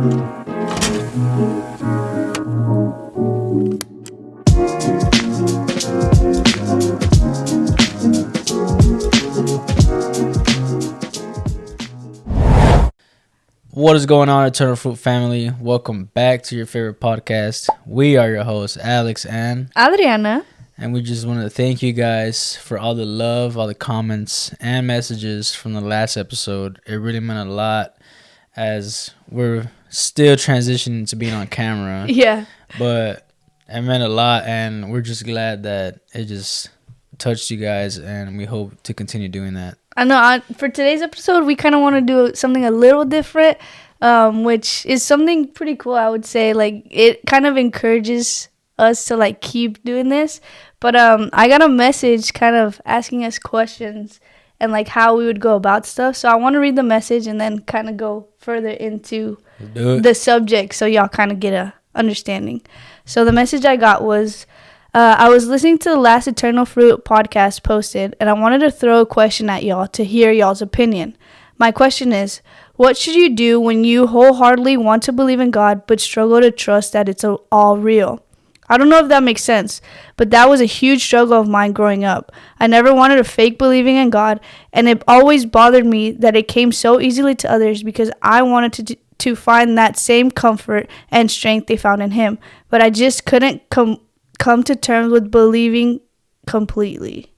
What is going on, Eternal Fruit family? Welcome back to your favorite podcast. We are your hosts, Alex and Adriana. And we just want to thank you guys for all the love, all the comments, and messages from the last episode. It really meant a lot as we're still transitioning to being on camera. Yeah. But it meant a lot, and we're just glad that it just touched you guys, and we hope to continue doing that. I know for today's episode, we kind of want to do something a little different, which is something pretty cool, I would say. Like, it kind of encourages us to, like, keep doing this. But I got a message kind of asking us questions and, like, how we would go about stuff. So I want to read the message and then kind of go further into the subject so y'all kind of get a understanding. So the message I got was, I was listening to the last Eternal Fruit podcast posted, and I wanted to throw a question at y'all to hear y'all's opinion. My question is, what should you do when you wholeheartedly want to believe in God but struggle to trust that it's all real? I don't know if that makes sense, but that was a huge struggle of mine growing up. I never wanted to fake believing in God, and it always bothered me that it came so easily to others because I wanted to find that same comfort and strength they found in Him, but I just couldn't come to terms with believing completely.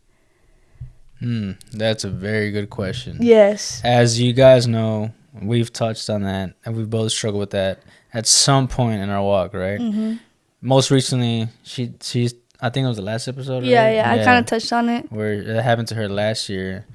That's a very good question. Yes. As you guys know, we've touched on that, and we've both struggled with that at some point in our walk, right? Mm-hmm. Most recently, she's I think it was the last episode, Yeah, right? yeah, I kind of touched on it. Where it happened to her last year.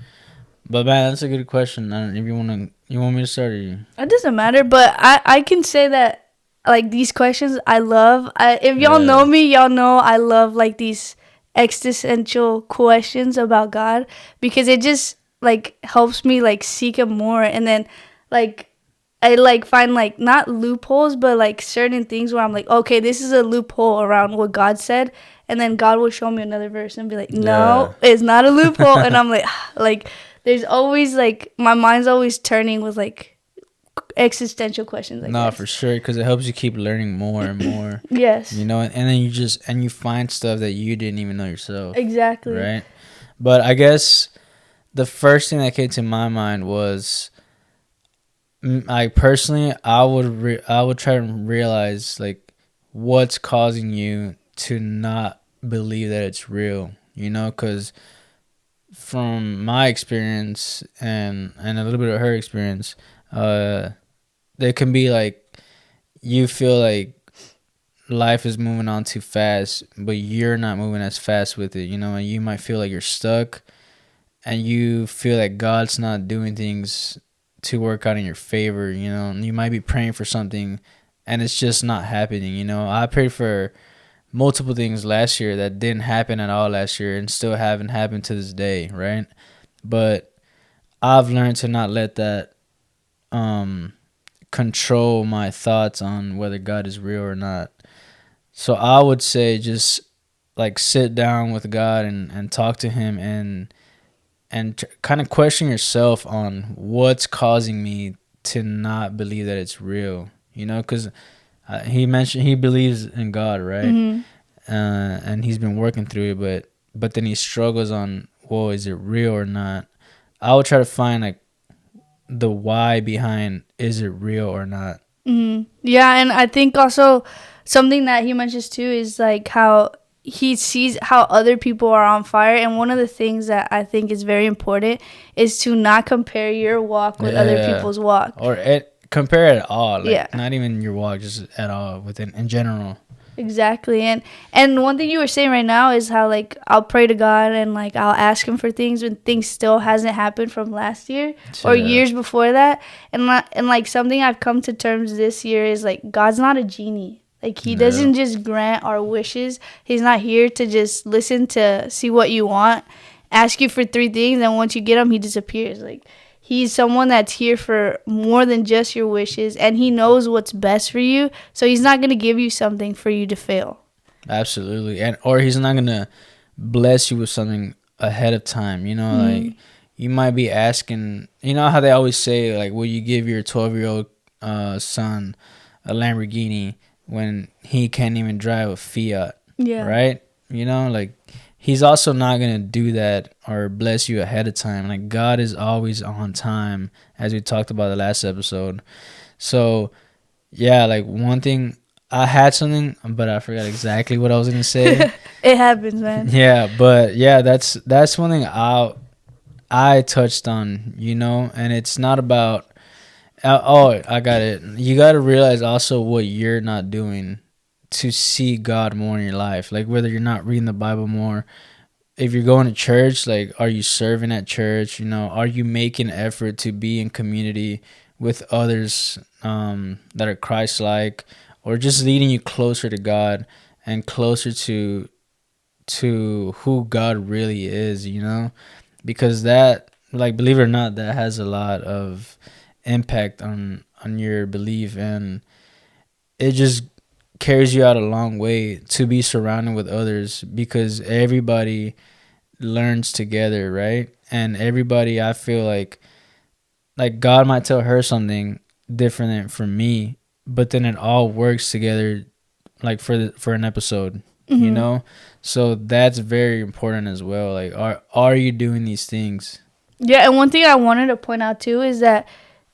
But man, that's a good question. I don't know if you want me to start, or you? It doesn't matter, but I can say that, like, these questions I love. If y'all know me, y'all know I love, like, these existential questions about God because it just, like, helps me, like, seek Him more. And then, like, I, like, find, like, not loopholes, but, like, certain things where I'm like, okay, this is a loophole around what God said. And then God will show me another verse and be like, no, it's not a loophole. And I'm like, there's always, like, my mind's always turning with, like, existential questions. No, for sure, because it helps you keep learning more and more. Yes. You know, and then you find stuff that you didn't even know yourself. Exactly. Right? But I guess the first thing that came to my mind was, like, personally, I would try to realize, like, what's causing you to not believe that it's real, you know, because from my experience and a little bit of her experience, there can be, like, you feel like life is moving on too fast, but you're not moving as fast with it, you know, and you might feel like you're stuck, and you feel like God's not doing things to work out in your favor, you know, and you might be praying for something and it's just not happening, you know. I prayed for multiple things last year that didn't happen at all last year and still haven't happened to this day, right? But I've learned to not let that control my thoughts on whether God is real or not. So I would say just, like, sit down with God and talk to Him and kind of question yourself on what's causing me to not believe that it's real, you know, because he mentioned he believes in God, right? Mm-hmm. And he's been working through it, but then he struggles on, well, is it real or not? I would try to find, like, the why behind, is it real or not? Mm-hmm. Yeah, and I think also something that he mentions too is, like, how he sees how other people are on fire, and one of the things that I think is very important is to not compare your walk with other people's walk, or compare it at all, like, not even your walk, just at all, within in general. Exactly. And one thing you were saying right now is how, like, I'll pray to God and, like, I'll ask Him for things when things still hasn't happened from last year or years before that, and like something I've come to terms this year is, like, God's not a genie. Like, He doesn't just grant our wishes. He's not here to just listen to see what you want, ask you for 3 things, and once you get them, He disappears. Like, He's someone that's here for more than just your wishes, and He knows what's best for you, so He's not going to give you something for you to fail. Absolutely. Or He's not going to bless you with something ahead of time, you know, like, you might be asking, you know how they always say, like, will you give your 12-year-old son a Lamborghini when he can't even drive a Fiat, Yeah. right? You know, like he's also not gonna do that or bless you ahead of time. Like God is always on time, as we talked about the last episode. So yeah, like one thing I had something, but I forgot exactly what I was gonna say. It happens, man. Yeah, but yeah, that's one thing I touched on, you know, and it's not about. Oh, I got it. You got to realize also what you're not doing to see God more in your life. Like whether you're not reading the Bible more, if you're going to church, like are you serving at church? You know, are you making effort to be in community with others that are Christ-like, or just leading you closer to God and closer to who God really is? You know, because that, like, believe it or not, that has a lot of impact on your belief, and it just carries you out a long way to be surrounded with others, because everybody learns together, right? And everybody, I feel like God might tell her something different than from me, but then it all works together, like for an episode, you know. So that's very important as well. Like are you doing these things? Yeah, and one thing I wanted to point out too is that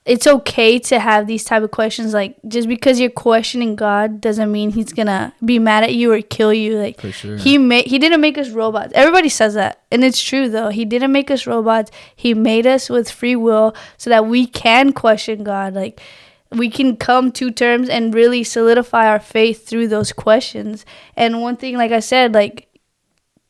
it's okay to have these type of questions. Like, just because you're questioning God doesn't mean he's gonna be mad at you or kill you. Like, For sure. he didn't make us robots. Everybody says that, and it's true though. He didn't make us robots. He made us with free will so that we can question God. Like, we can come to terms and really solidify our faith through those questions. And one thing, like I said, like,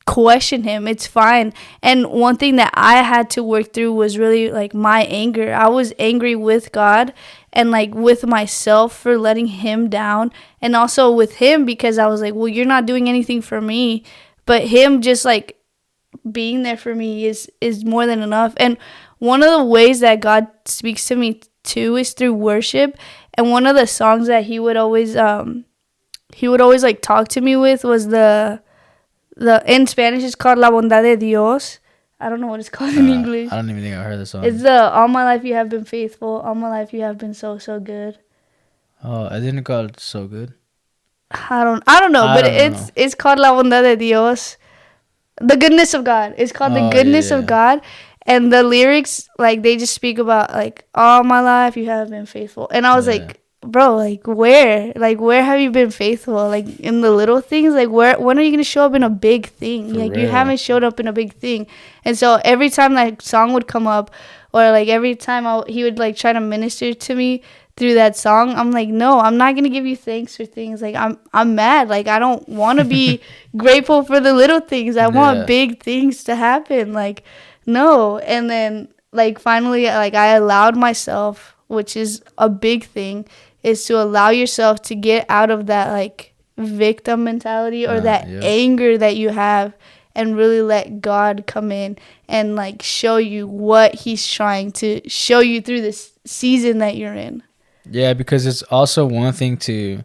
question him, it's fine. And one thing that I had to work through was really like my anger. I was angry with God and like with myself for letting him down, and also with him because I was like, well, you're not doing anything for me. But him just like being there for me is more than enough. And one of the ways that God speaks to me too is through worship. And one of the songs that he would always like talk to me with was the in Spanish it's called La Bondad de Dios. I don't know what it's called in English. I don't even think I heard the song. It's the All My Life You Have Been Faithful. All my life you have been so good. Oh, I didn't call it So Good. I don't know, but it's called La Bondad de Dios. The goodness of God. It's called the goodness of God. And the lyrics, like, they just speak about like all my life you have been faithful. And I was like, bro, like where have you been faithful? Like in the little things, like when are you gonna show up in a big thing? For like real. You haven't showed up in a big thing. And so every time that song would come up, or like every time he would like try to minister to me through that song, I'm like, no, I'm not gonna give you thanks for things. Like I'm mad. Like I don't want to be grateful for the little things. I want big things to happen. Like no. And then like finally, like I allowed myself, which is a big thing, is to allow yourself to get out of that like victim mentality or that anger that you have, and really let God come in and like show you what he's trying to show you through this season that you're in. Yeah, because it's also one thing to,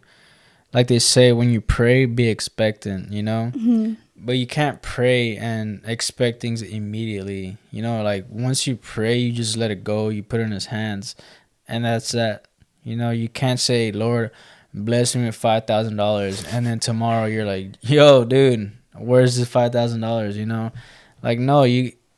like they say, when you pray, be expectant, you know? Mm-hmm. But you can't pray and expect things immediately, you know? Like once you pray, you just let it go, you put it in his hands, and that's that. You know, you can't say, Lord, bless me with $5,000, and then tomorrow you're like, yo, dude, where's this $5,000? You know, like no,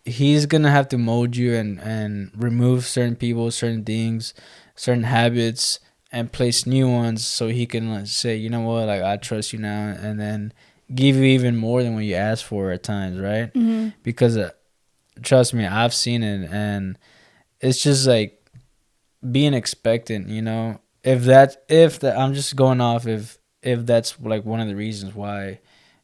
he's gonna have to mold you and remove certain people, certain things, certain habits, and place new ones, so he can like, say, you know what, like I trust you now, and then give you even more than what you asked for at times, right? Mm-hmm. Because trust me, I've seen it, and it's just like being expectant, you know. If I'm just going off if that's like one of the reasons why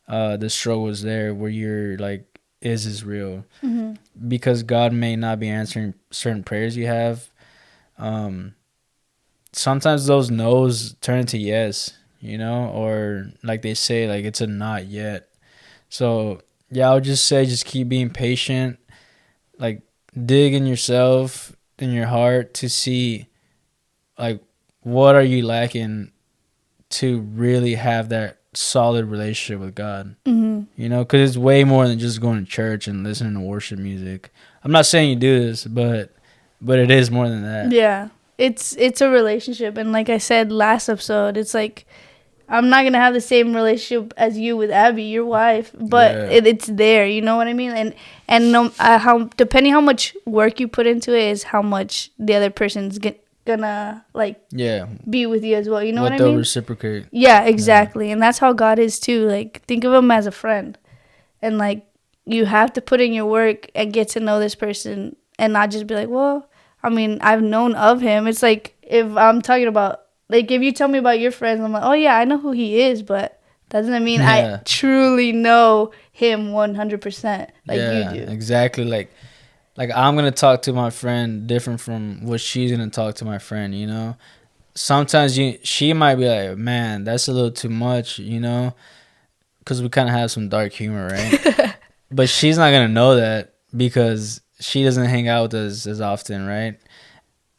the struggle is there, where you're like, is this real? Mm-hmm. Because God may not be answering certain prayers you have. Sometimes those no's turn into yes, you know, or like they say, like it's a not yet. So yeah, I would just say, just keep being patient, like dig in yourself, in your heart, to see like what are you lacking to really have that solid relationship with God. Mm-hmm. You know, because it's way more than just going to church and listening to worship music. I'm not saying you do this, but it is more than that. Yeah. it's a relationship, and like I said last episode, it's like I'm not gonna have the same relationship as you with Abby, your wife, but Yeah. it's there. You know what I mean? And no, how depending how much work you put into it is how much the other person's gonna like Yeah. be with you as well. You know what I they'll mean? reciprocate. Yeah, exactly. And that's how God is too. Like, think of him as a friend. And like, you have to put in your work and get to know this person and not just be like, well, I mean, I've known of him. It's like, if I'm talking about, like, if you tell me about your friends, I'm like, oh yeah, I know who he is, but that doesn't mean Yeah. I truly know him 100% like Yeah, you do. exactly. Like I'm gonna talk to my friend different from what she's gonna talk to my friend. You know, sometimes she might be like, man, that's a little too much. You know, because we kind of have some dark humor, right? But she's not gonna know that because she doesn't hang out with us as often, right?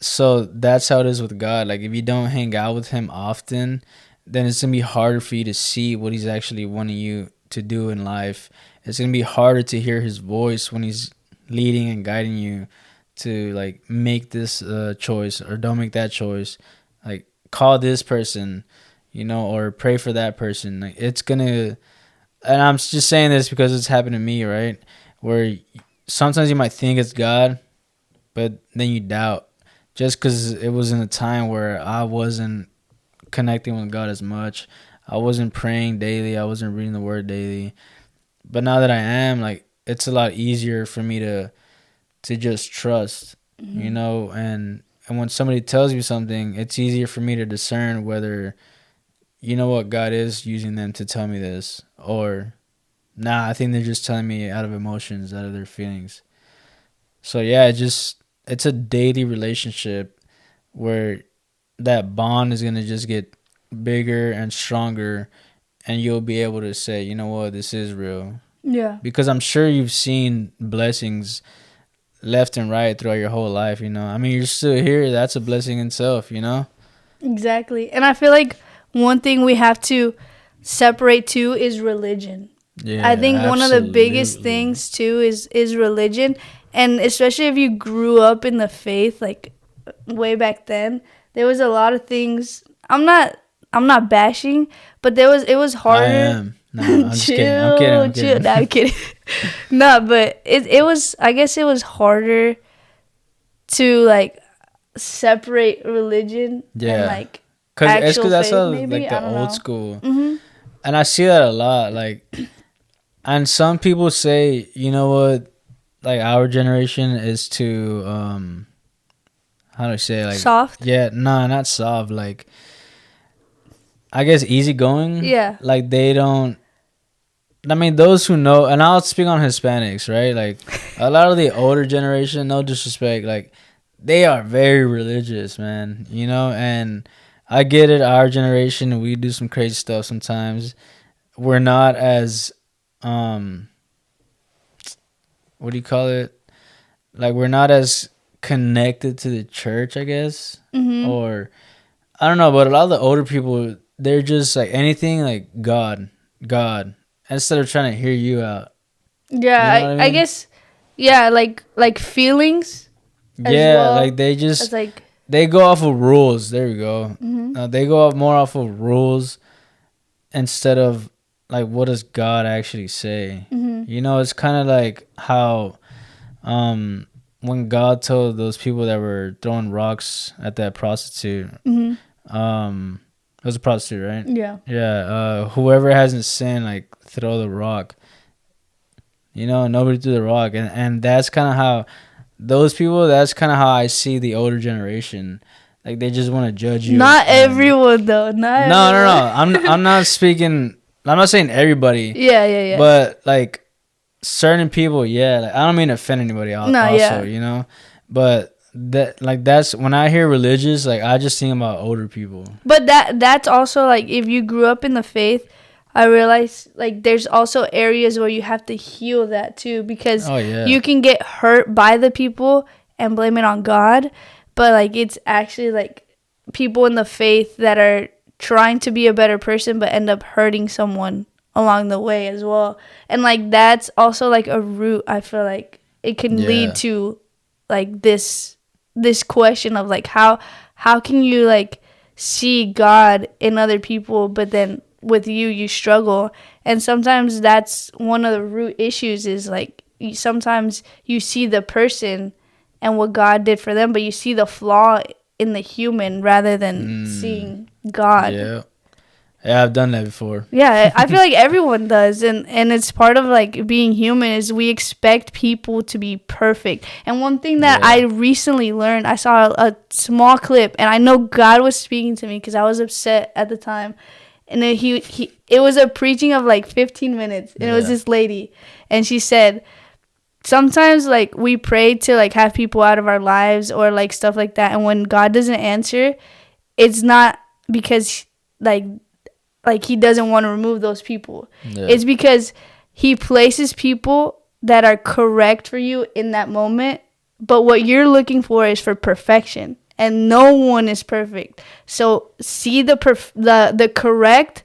So that's how it is with God. Like if you don't hang out with him often, then it's gonna be harder for you to see what he's actually wanting you to do in life. It's gonna be harder to hear his voice when he's leading and guiding you to like make this choice or don't make that choice. Like call this person, you know, or pray for that person. Like it's gonna, and I'm just saying this because it's happened to me, right? Where sometimes you might think it's God, but then you doubt just because it was in a time where I wasn't connecting with God as much. I wasn't praying daily. I wasn't reading the word daily. But now that I am, like, it's a lot easier for me to just trust, you know, and when somebody tells you something, it's easier for me to discern whether, you know what, God is using them to tell me this, or nah, I think they're just telling me out of emotions, out of their feelings. So yeah, it's a daily relationship where that bond is gonna just get bigger and stronger, and you'll be able to say, you know what, this is real. Yeah. Because I'm sure you've seen blessings left and right throughout your whole life, you know. I mean, you're still here. That's a blessing in itself, you know? Exactly. And I feel like one thing we have to separate too is religion. Yeah. I think one of the biggest absolutely. things too is religion, and especially if you grew up in the faith like way back then, there was a lot of things. I'm not bashing, but it was I harder. am. No, I'm just kidding. I'm kidding. I'm Chill. kidding. No, I'm kidding. No, but it was, I guess it was harder to like separate religion Yeah. and like Cause it's actual that's faith, how, maybe? like I the don't old know. school, hmm and I see that a lot. Like, and some people say, you know what, like our generation is too how do I say, like, Soft. yeah, nah, not soft, like, I guess easygoing. Yeah. Like they don't. I mean, those who know, and I'll speak on Hispanics, right? Like a lot of the older generation, no disrespect, like they are very religious, man. You know, and I get it. Our generation, we do some crazy stuff sometimes. We're not as, what do you call it? Like we're not as connected to the church, I guess, hmm or I don't know. But a lot of the older people, they're just like anything like God, God, instead of trying to hear you out. Yeah, You know what I I mean? guess, yeah, like feelings as Yeah, well. like they It's just like, they go off of rules. There we go. hmm They go off more off of rules instead of like what does God actually say. hmm You know, it's kind of like how when God told those people that were throwing rocks at that prostitute, hmm it was a prostitute, right? yeah, Yeah, whoever hasn't sinned, like throw the rock. You know, nobody threw the rock, and that's kind of how those people. That's kind of how I see the older generation. Like they just want to judge you. not and- everyone though. Not No, no, no. everyone. I'm not speaking. I'm not saying everybody, Yeah. but like certain people. Yeah, like, I don't mean to offend anybody. No, Also, yeah. you know, but that's when I hear religious. Like I just think about older people. But that's also like if you grew up in the faith, I realize like there's also areas where you have to heal that too, because Oh yeah. you can get hurt by the people and blame it on God, but like it's actually like people in the faith that are trying to be a better person but end up hurting someone along the way as well. And like that's also like a root, I feel like it can Yeah. lead to like this question of like how can you like see God in other people, but then with you struggle? And sometimes that's one of the root issues is like sometimes you see the person and what God did for them, but you see the flaw in the human rather than seeing God. Yeah. Yeah, I've done that before. Yeah, I feel like everyone does, and it's part of like being human is we expect people to be perfect. And one thing that I recently learned, I saw a small clip, and I know God was speaking to me because I was upset at the time, and then it was a preaching of like 15 minutes, and it was this lady, and she said, sometimes like we pray to like have people out of our lives or like stuff like that, and when God doesn't answer, it's not because like he doesn't want to remove those people. It's because he places people that are correct for you in that moment, but what you're looking for is for perfection, and no one is perfect. So see the correct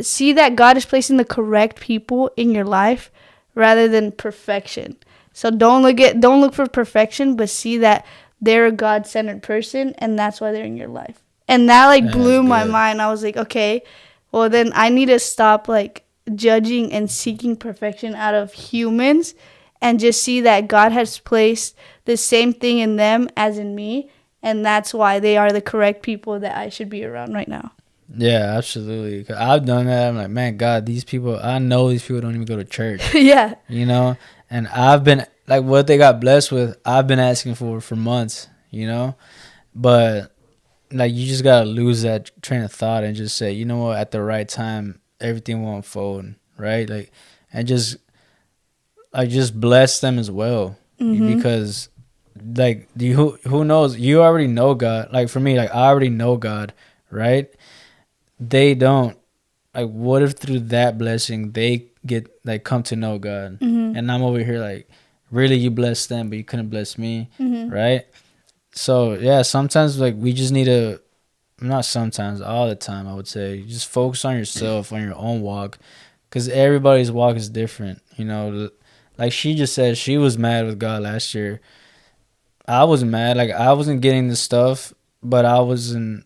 see that God is placing the correct people in your life rather than perfection. So don't look for perfection, but see that they're a God-centered person, and that's why they're in your life. And that like blew my mind. I was like, okay, well then I need to stop like judging and seeking perfection out of humans and just see that God has placed the same thing in them as in me, and that's why they are the correct people that I should be around right now. Yeah, absolutely. 'Cause I've done that. I'm like, man, God, these people, I know these people don't even go to church. Yeah. You know? And I've been, like, what they got blessed with, I've been asking for months, you know? But, like, you just got to lose that train of thought and just say, you know what, at the right time, everything will unfold, right? Like, and just bless them as well. Because, like, who knows? You already know God. Like, for me, like, I already know God, right? They don't. Like, what if through that blessing they get like come to know God, and I'm over here like, really, you blessed them but you couldn't bless me, right? So yeah, sometimes like we just need to, not sometimes, all the time, I would say, just focus on yourself, on your own walk, because everybody's walk is different, you know. Like she just said, she was mad with God last year. I was mad, like I wasn't getting the stuff, but I wasn't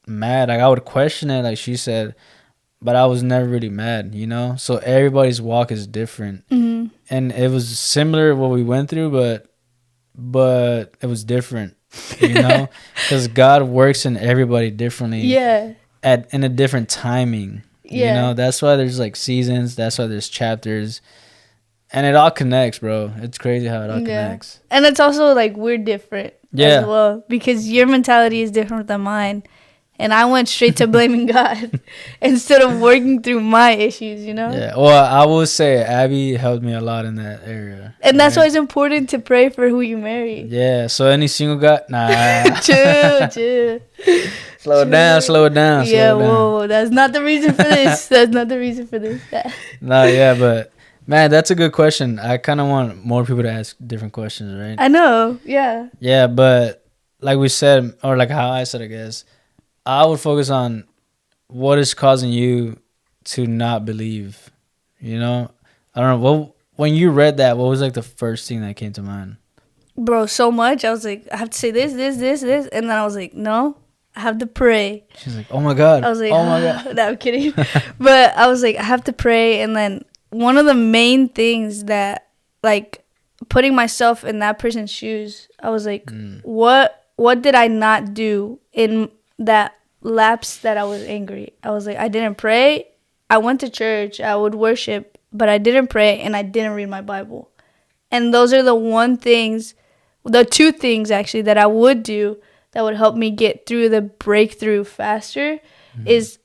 mad. Like I would question it, like she said, but I was never really mad, you know. So everybody's walk is different, and it was similar what we went through, but it was different, you know, because God works in everybody differently. Yeah. In a different timing. Yeah. You know, that's why there's like seasons. That's why there's chapters. And it all connects, bro. It's crazy how it all connects. And it's also like we're different as well, because your mentality is different than mine. And I went straight to blaming God instead of working through my issues, you know? Yeah. Well, I will say Abby helped me a lot in that area. And that's why it's important to pray for who you marry. Yeah. So any single guy? Nah. Chill. Slow it down. Yeah, whoa. That's not the reason for this. No, yeah, but man, that's a good question. I kind of want more people to ask different questions, right? I know. Yeah. Yeah, but like we said, or like how I said, I guess, I would focus on what is causing you to not believe, you know? I don't know. When you read that, what was like the first thing that came to mind? Bro, so much. I was like, I have to say this. And then I was like, no, I have to pray. She's like, oh my God. I was like, oh my God. No, I'm kidding. But I was like, I have to pray. And then one of the main things that, like, putting myself in that person's shoes, I was like, what did I not do in that lapse that I was angry? I was like, I didn't pray. I went to church. I would worship, but I didn't pray and I didn't read my Bible. And those are the two things actually that I would do that would help me get through the breakthrough faster is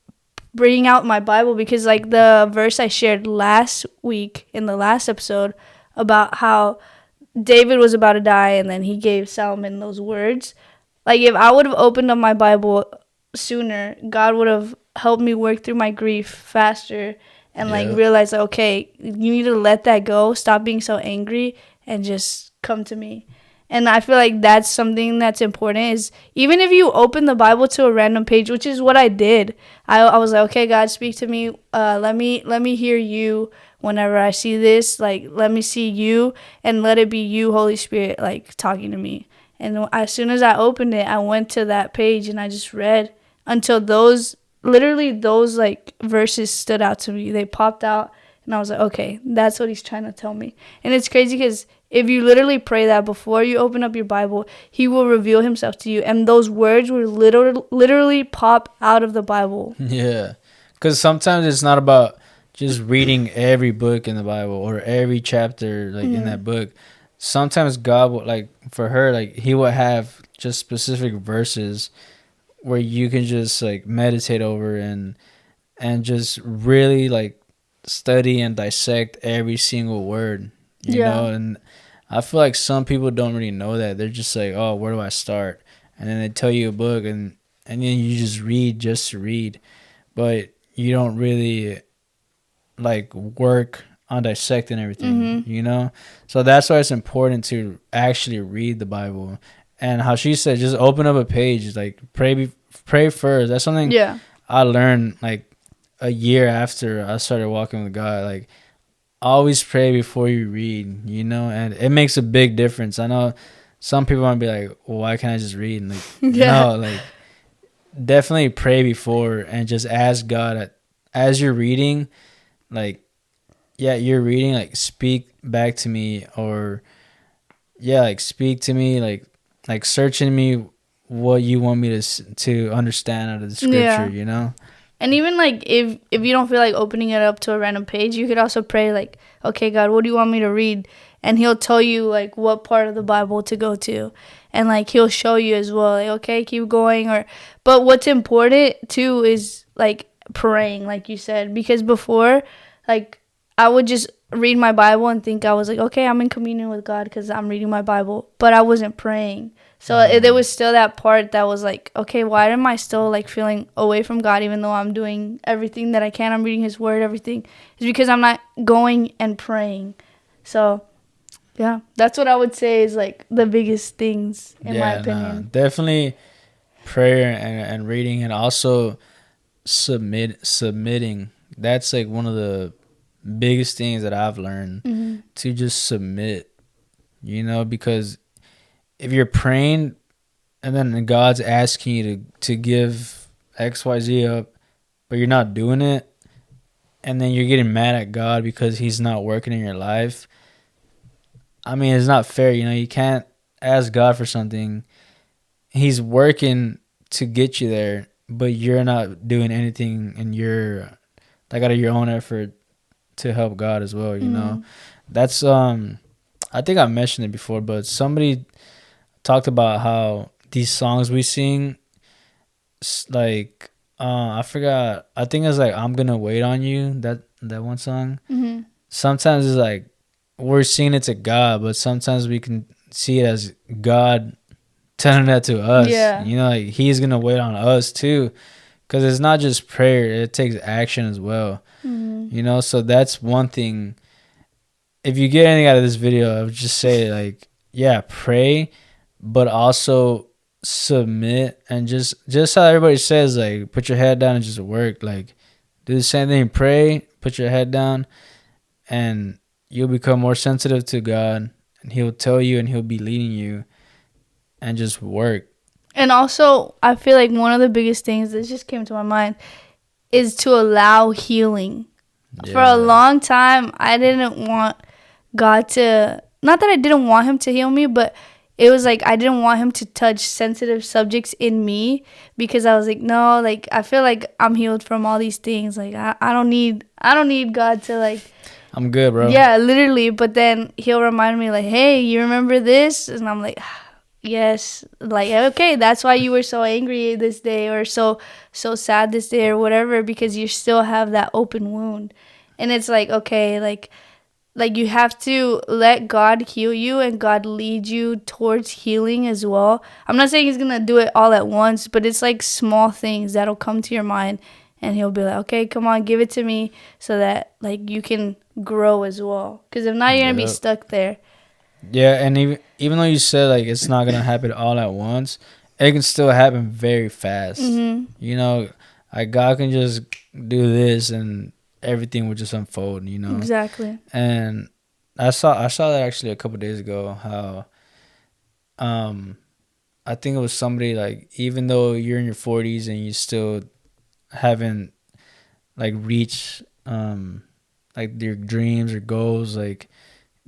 bringing out my Bible, because like the verse I shared last week in the last episode about how David was about to die and then he gave Solomon those words. Like, if I would have opened up my Bible sooner, God would have helped me work through my grief faster and, like, realize, like, okay, you need to let that go, stop being so angry, and just come to me. And I feel like that's something that's important, is even if you open the Bible to a random page, which is what I did, I was like, okay, God, speak to me. Let me hear you whenever I see this. Like, let me see you, and let it be you, Holy Spirit, like, talking to me. And as soon as I opened it, I went to that page and I just read until those like verses stood out to me. They popped out and I was like, okay, that's what he's trying to tell me. And it's crazy because if you literally pray that before you open up your Bible, he will reveal himself to you. And those words will literally pop out of the Bible. Yeah. Because sometimes it's not about just reading every book in the Bible or every chapter like in that book. Sometimes God will, like, for her, like, he will have just specific verses where you can just like meditate over and just really like study and dissect every single word, you know. And I feel like some people don't really know that. They're just like, oh, where do I start? And then they tell you a book and then you just read just to read, but you don't really like work on dissecting everything, you know. So that's why it's important to actually read the Bible. And how she said, just open up a page, like pray first. That's something I learned like a year after I started walking with God. Like, always pray before you read, you know, and it makes a big difference. I know some people might be like, well, why can't I just read? And like, no, like, definitely pray before and just ask God as you're reading, like, you're reading, like, speak back to me, or like speak to me, like search in me what you want me to understand out of the scripture, you know. And even like if you don't feel like opening it up to a random page, you could also pray like, okay, God, what do you want me to read? And he'll tell you like what part of the Bible to go to, and like he'll show you as well, like, okay, keep going. But what's important too is like praying, like you said, because before, like, I would just read my Bible and think I was like, okay, I'm in communion with God because I'm reading my Bible, but I wasn't praying. So there was still that part that was like, okay, why am I still like feeling away from God even though I'm doing everything that I can? I'm reading his word, everything. It's because I'm not going and praying. So, yeah, that's what I would say is like the biggest things in my opinion. Definitely prayer and reading, and also submitting. That's like one of the biggest things that I've learned, to just submit, you know, because if you're praying and then God's asking you to give XYZ up, but you're not doing it, and then you're getting mad at God because he's not working in your life, I mean, it's not fair. You know, you can't ask God for something. He's working to get you there, but you're not doing anything in your, like, out of your own effort to help God as well, you know. That's I think I mentioned it before, but somebody talked about how these songs we sing, like, I forgot, I think it's like I'm Gonna Wait on You, that one song. Sometimes it's like we're singing it to God, but sometimes we can see it as God telling that to us. You know, like he's gonna wait on us too, because it's not just prayer, it takes action as well. You know, so that's one thing. If you get anything out of this video, I would just say, like, yeah, pray, but also submit, and just how everybody says, like, put your head down and just work. Like, do the same thing, pray, put your head down, and you'll become more sensitive to God, and he'll tell you and he'll be leading you, and just work. And also, I feel like one of the biggest things that just came to my mind is to allow healing. For a long time, I didn't want God to, not that I didn't want him to heal me, but it was like I didn't want him to touch sensitive subjects in me, because I was like, no, like, I feel like I'm healed from all these things. Like, I don't need God to, like, I'm good, bro. Yeah, literally. But then he'll remind me, like, hey, you remember this? And I'm like, yes. Like, okay, that's why you were so angry this day, or so sad this day, or whatever, because you still have that open wound. And it's like, okay, like you have to let God heal you, and God lead you towards healing as well. I'm not saying he's gonna do it all at once, but it's like small things that'll come to your mind, and he'll be like, okay, come on, give it to me, so that like you can grow as well. Because if not, you're gonna be stuck there. Yeah, and even though you said like it's not gonna happen all at once, it can still happen very fast. You know, like God can just do this and everything will just unfold, you know. Exactly. And I saw that actually a couple of days ago, how I think it was somebody like, even though you're in your 40s and you still haven't like reached like your dreams or goals, like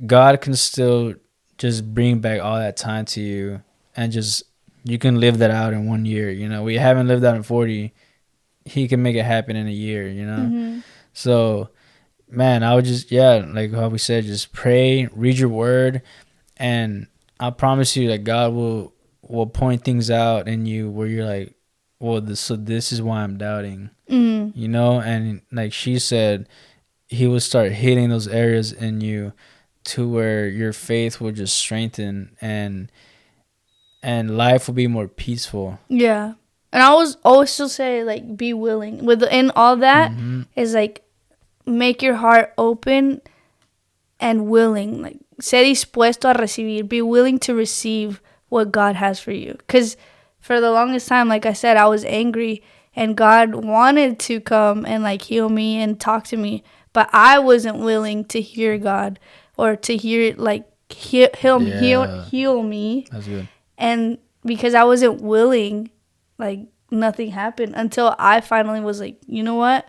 God can still just bring back all that time to you, and just you can live that out in 1 year. You know, we haven't lived out in 40. He can make it happen in a year. You know, Mm-hmm. so man, I would just, yeah, like how we said, just pray, read your word, and I promise you that God will point things out in you where you're like, well, this is why I'm doubting. Mm. You know, and like she said, He will start hitting those areas in you to where your faith will just strengthen, and life will be more peaceful. Yeah. And I was always still say like be willing. Within all that Hmm. is like make your heart open and willing. Like ser dispuesto a recibir. Be willing to receive what God has for you. Because for the longest time, like I said, I was angry and God wanted to come and like heal me and talk to me, but I wasn't willing to hear God or to hear like Yeah, heal me. that's good. And because I wasn't willing, like nothing happened until I finally was like, you know what?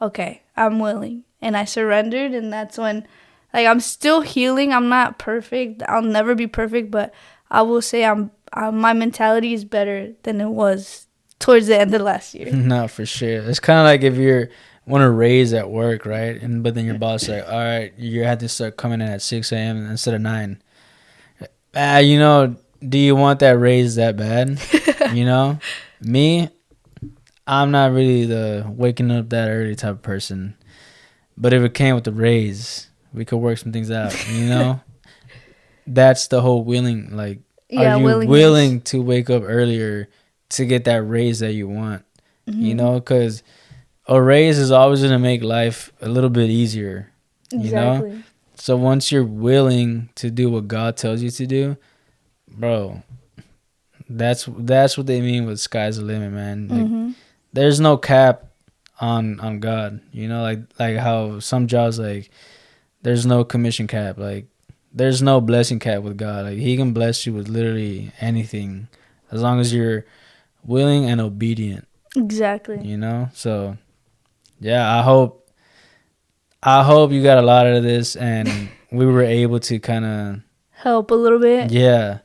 Okay, I'm willing. And I surrendered, and that's when like I'm still healing. I'm not perfect. I'll never be perfect, but I will say my mentality is better than it was towards the end of last year. No, for sure. It's kind of like if you're want to raise at work, right? And but then your boss like, all right, you have to start coming in at 6 a.m. instead of 9. You know, do you want that raise that bad? You know, me, I'm not really the waking up that early type of person. But if it came with the raise, we could work some things out. You know, that's the whole willing. Like, Yeah, are you willingness. willing to wake up earlier to get that raise that you want? You know, because a raise is always going to make life a little bit easier, you know? Exactly. So once you're willing to do what God tells you to do, bro, that's what they mean with sky's the limit, man. Like, there's no cap on God, you know, like how some jobs, like there's no commission cap, like there's no blessing cap with God. Like He can bless you with literally anything as long as you're willing and obedient, Exactly. you know? So yeah, I hope you got a lot out of this, and we were able to kind of, Help a little bit. yeah,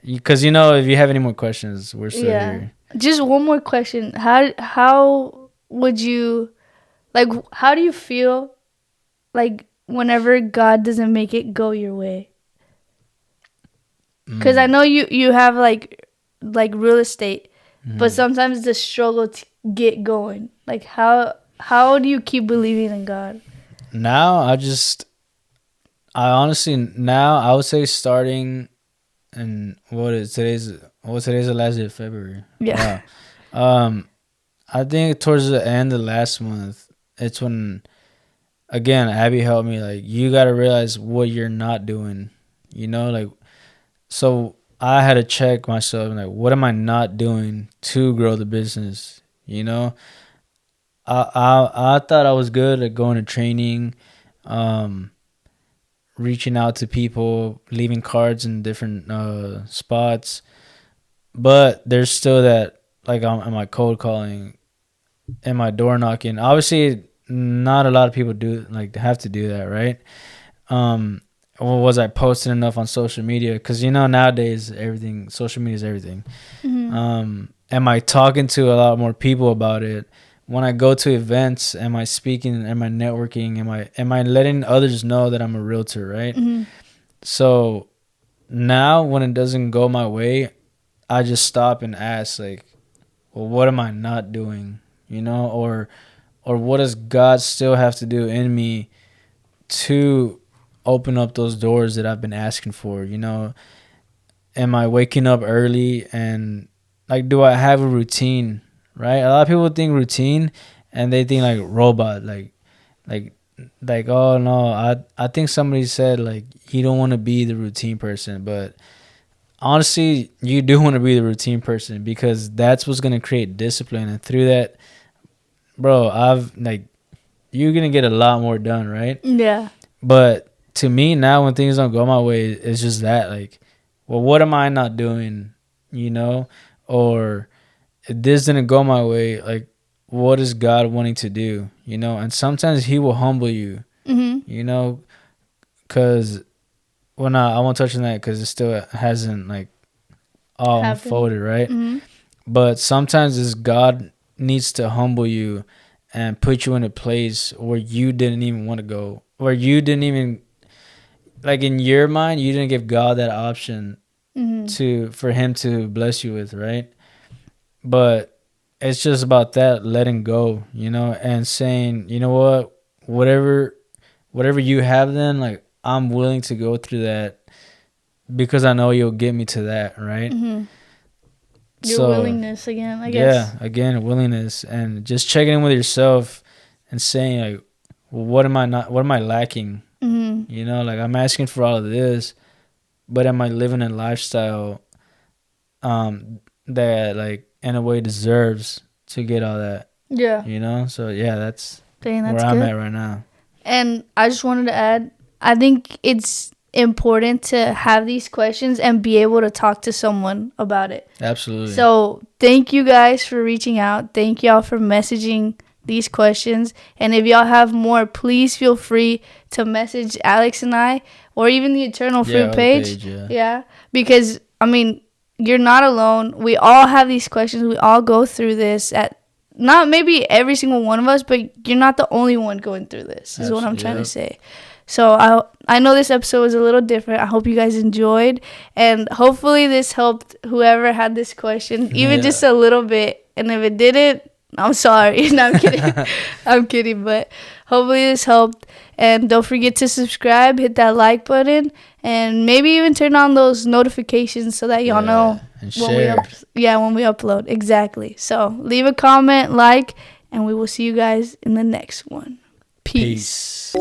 because you know, if you have any more questions, we're still here. Just one more question. How would you like how do you feel like whenever God doesn't make it go your way? Cuz I know you have like real estate, but sometimes the struggle to get going. Like how do you keep believing in God? Now I honestly, now I would say starting, and today's the last day of February. Yeah. Wow. I think towards the end of last month, it's when, again, Abby helped me, like, you got to realize what you're not doing, you know, like, so I had to check myself, like, what am I not doing to grow the business, you know? I thought I was good at going to training, reaching out to people, leaving cards in different spots, but there's still that, like, am I cold calling, am I door knocking? Obviously, not a lot of people do, like, have to do that, right? Or was I posting enough on social media? Because you know, nowadays social media is everything. Am I talking to a lot more people about it? When I go to events, am I speaking? Am I networking? Am I letting others know that I'm a realtor, right? So now when it doesn't go my way, I just stop and ask, like, well, what am I not doing? You know, or what does God still have to do in me to open up those doors that I've been asking for? You know, am I waking up early, and like, do I have a routine? Right? A lot of people think routine, and they think like robot, like oh no, I think somebody said like you don't want to be the routine person, but honestly, you do want to be the routine person, because that's what's gonna create discipline, and through that, bro, you're gonna get a lot more done, right? Yeah. But to me now, when things don't go my way, it's just that, like, well, what am I not doing you know, or this didn't go my way. Like, what is God wanting to do, you know? And sometimes He will humble you, you know, because I won't touch on that because it still hasn't like all unfolded, right? But sometimes it's God needs to humble you and put you in a place where you didn't even want to go, where you didn't even, like, in your mind, you didn't give God that option for Him to bless you with, right? But it's just about that letting go, you know, and saying, you know what, whatever you have, then, like, I'm willing to go through that because I know you'll get me to that, right? Your willingness again, I guess. Yeah, again, willingness, and just checking in with yourself and saying, like, well, what am I lacking? You know, like, I'm asking for all of this, but am I living a lifestyle that, like, in a way deserves to get all that? Yeah. You know? So yeah, that's Dang, that's where I'm good. at right now. And I just wanted to add, I think it's important to have these questions and be able to talk to someone about it. Absolutely. So thank you guys for reaching out. Thank y'all for messaging these questions. And if y'all have more, please feel free to message Alex and I, or even the Eternal Fruit page. Yeah. Because, I mean, you're not alone. We all have these questions. We all go through this at not maybe every single one of us, but you're not the only one going through this, is what I'm trying to say. So I know this episode was a little different. I hope you guys enjoyed, and hopefully this helped whoever had this question, even just a little bit. And if it didn't, I'm sorry. No, I'm kidding. I'm kidding, but hopefully this helped. And don't forget to subscribe, hit that like button, and maybe even turn on those notifications so that y'all know when we upload. Exactly. So leave a comment, like, and we will see you guys in the next one. Peace.